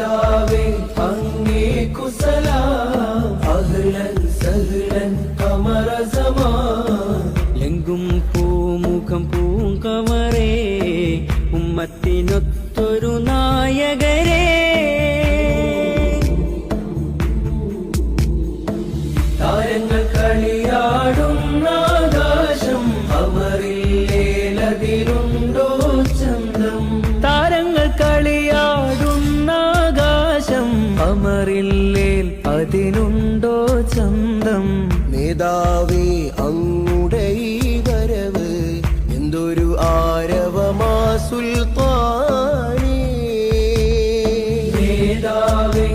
നേതാവേ അങ്ങേക്കു സലാം അഹ്ലൻ സഹ്ലൻ ഖമറ സമാൻ എങ്കും പൂമുഖം പൂങ്കമറേ ഉമ്മത്തിനൊത്തൊരു നായകരേ താരങ്ങൾ കളിയാടുന്ന ആകാശം അമറില്ലേലതിരുണ്ടോ ചന്തം താരങ്ങൾ കളിയാടുന്ന ആകാശം അമറില്ലേൽ അതിനുണ്ടോ ചന്തം നേതാവേ അങ്ങുടെ ഈ വരവ് എന്തൊരു ആരവമാ സുൽത്താനേ നേതാവേ